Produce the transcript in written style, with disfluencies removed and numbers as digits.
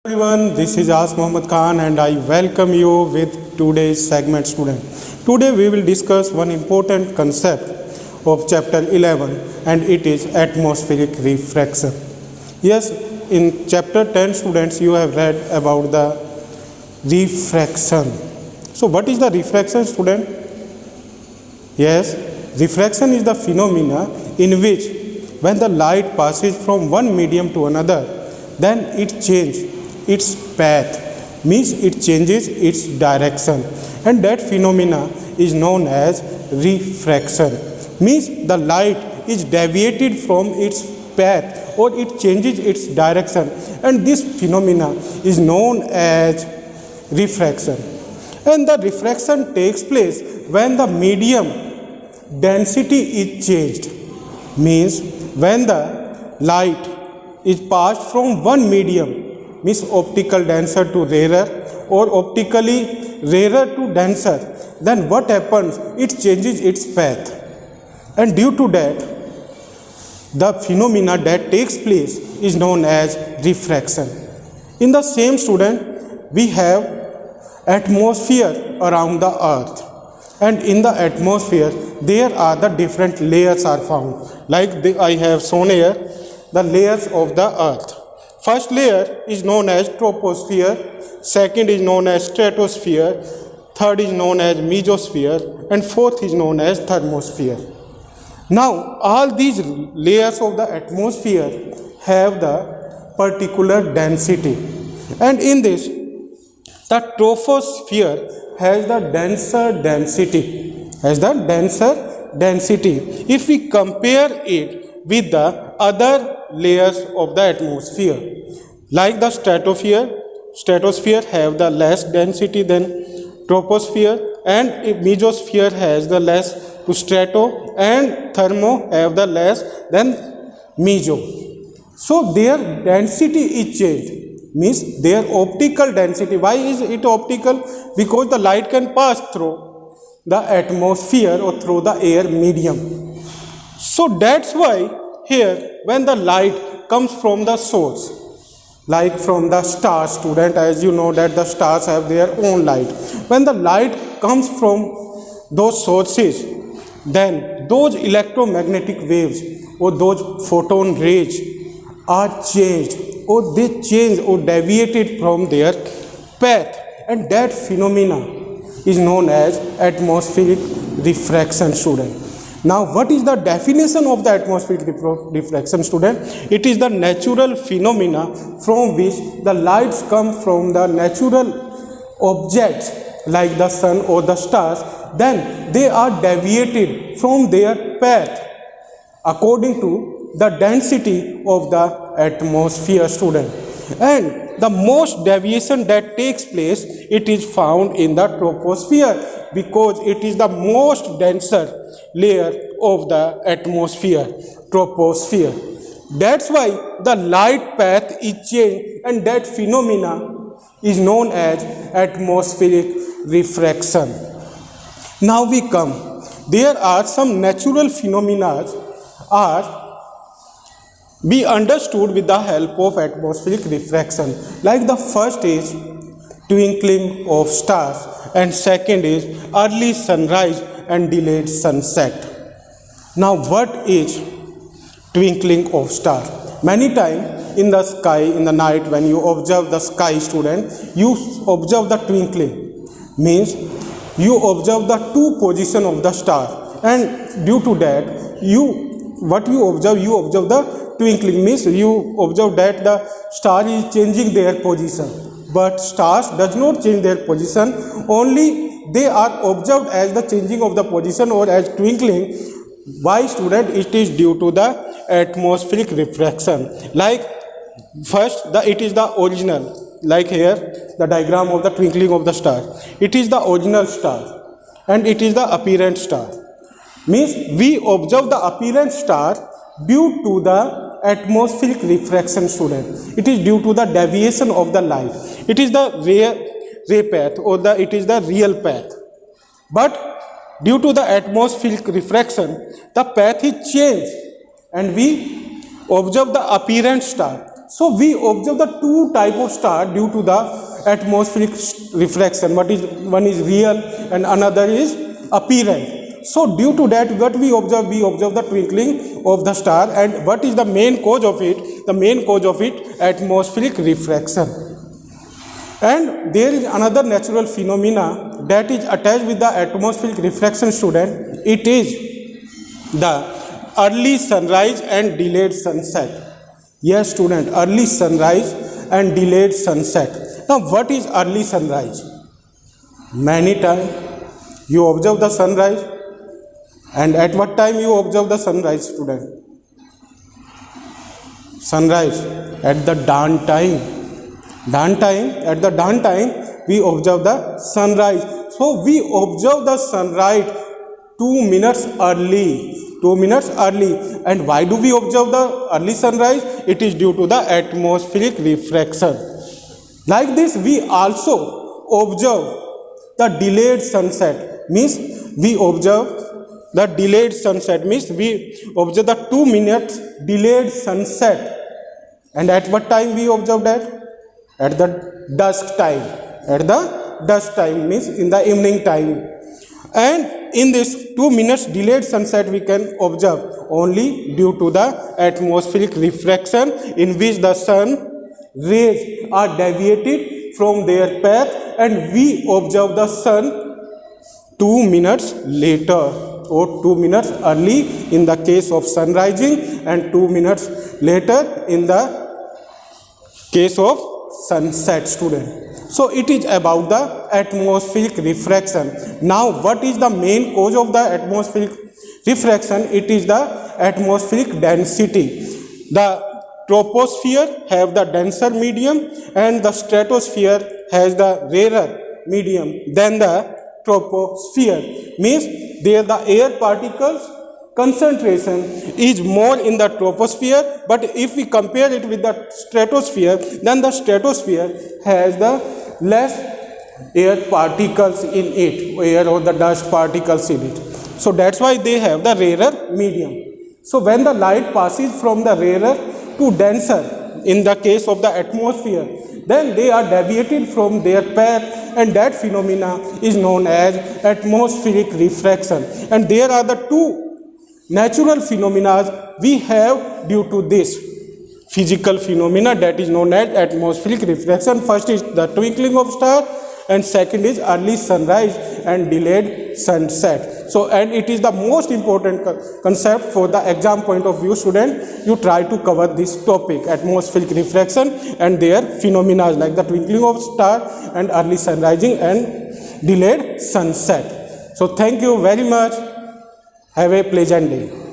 Everyone, this is As Mohammad Khan and I welcome you with today's segment student. Today we will discuss one important concept of chapter 11 and it is atmospheric refraction. Yes, in chapter 10 students you have read about the refraction. So what is the refraction student? Yes, refraction is the phenomena in which when the light passes from one medium to another, then it changes its path, means it changes its direction, and that phenomena is known as refraction. Means the light is deviated from its path or it changes its direction, and this phenomena is known as refraction. And the refraction takes place when the medium density is changed, means when the light is passed from one medium, means optical denser to rarer or optically rarer to denser, then what happens? It changes its path, and due to that the phenomena that takes place is known as refraction. In the same student we have atmosphere around the earth, and in the atmosphere there are the different layers are found, like I have shown here the layers of the earth. First layer is known as troposphere, second is known as stratosphere, third is known as mesosphere, and fourth is known as thermosphere. Now all these layers of the atmosphere have the particular density, and in this the troposphere has the denser density, if we compare it with the other layers of the atmosphere, like the stratosphere have the less density than troposphere, and mesosphere has the less to strato, and thermo have the less than meso. So their density is changed, means their optical density. Why is it optical? Because the light can pass through the atmosphere or through the air medium. So that's why here when the light comes from the source, like from the star student, as you know that the stars have their own light, when the light comes from those sources, then those electromagnetic waves or those photon rays are changed, or they change or deviated from their path, and that phenomena is known as atmospheric refraction student. Now what is the definition of the atmospheric refraction student? It is the natural phenomena from which the lights come from the natural objects like the sun or the stars, then they are deviated from their path according to the density of the atmosphere student. And the most deviation that takes place, it is found in the troposphere, because it is the most denser layer of the atmosphere, troposphere. That's why the light path is changed, and that phenomena is known as atmospheric refraction. Now we come, there are some natural phenomena are be understood with the help of atmospheric refraction, like the first is twinkling of stars, and second is early sunrise and delayed sunset. Now what is twinkling of stars? Many times in the sky, in the night, when you observe the sky student, you observe the twinkling, means you observe the two position of the star, and due to that you observe the twinkling, means you observe that the star is changing their position, but stars does not change their position, only they are observed as the changing of the position or as twinkling. Why student? It is due to the atmospheric refraction. Like first it is the original, like here the diagram of the twinkling of the star, it is the original star and it is the apparent star, means we observe the apparent star due to the atmospheric refraction student. It is due to the deviation of the light, it is the ray path or it is the real path, but due to the atmospheric refraction the path is changed and we observe the apparent star. So we observe the two type of star due to the atmospheric refraction. One is real and another is apparent. So due to that, what we observe the twinkling of the star. And what is the main cause of it? The main cause of it, atmospheric refraction. And there is another natural phenomena that is attached with the atmospheric refraction, student. It is the early sunrise and delayed sunset. Yes, student, early sunrise and delayed sunset. Now, what is early sunrise? Many times you observe the sunrise, and at what time you observe the sunrise, student? Sunrise at the dawn time. At the dawn time, we observe the sunrise. So, we observe the sunrise 2 minutes early. 2 minutes early. And why do we observe the early sunrise? It is due to the atmospheric refraction. Like this, we also observe the delayed sunset. Means we observe the delayed sunset. Means we observe the 2 minutes delayed sunset. And at what time we observe that? At the dusk time. At the dusk time means in the evening time. And in this 2 minutes delayed sunset we can observe only due to the atmospheric refraction, in which the sun rays are deviated from their path, and we observe the sun 2 minutes later or 2 minutes early in the case of sun rising, and 2 minutes later in the case of sunset, student. So it is about the atmospheric refraction. Now what is the main cause of the atmospheric refraction? It is the atmospheric density. The troposphere have the denser medium and the stratosphere has the rarer medium than the troposphere. Means there the air particles concentration is more in the troposphere, but if we compare it with the stratosphere, then the stratosphere has the less air particles in it, air or the dust particles in it. So that's why they have the rarer medium. So when the light passes from the rarer to denser in the case of the atmosphere, then they are deviated from their path, and that phenomena is known as atmospheric refraction. And there are the two natural phenomena we have due to this physical phenomena that is known as atmospheric refraction. First is the twinkling of star, and second is early sunrise and delayed sunset. So, and it is the most important concept for the exam point of view, student. You try to cover this topic, atmospheric refraction and their phenomena like the twinkling of star and early sunrising and delayed sunset. So, thank you very much. Have a pleasant day.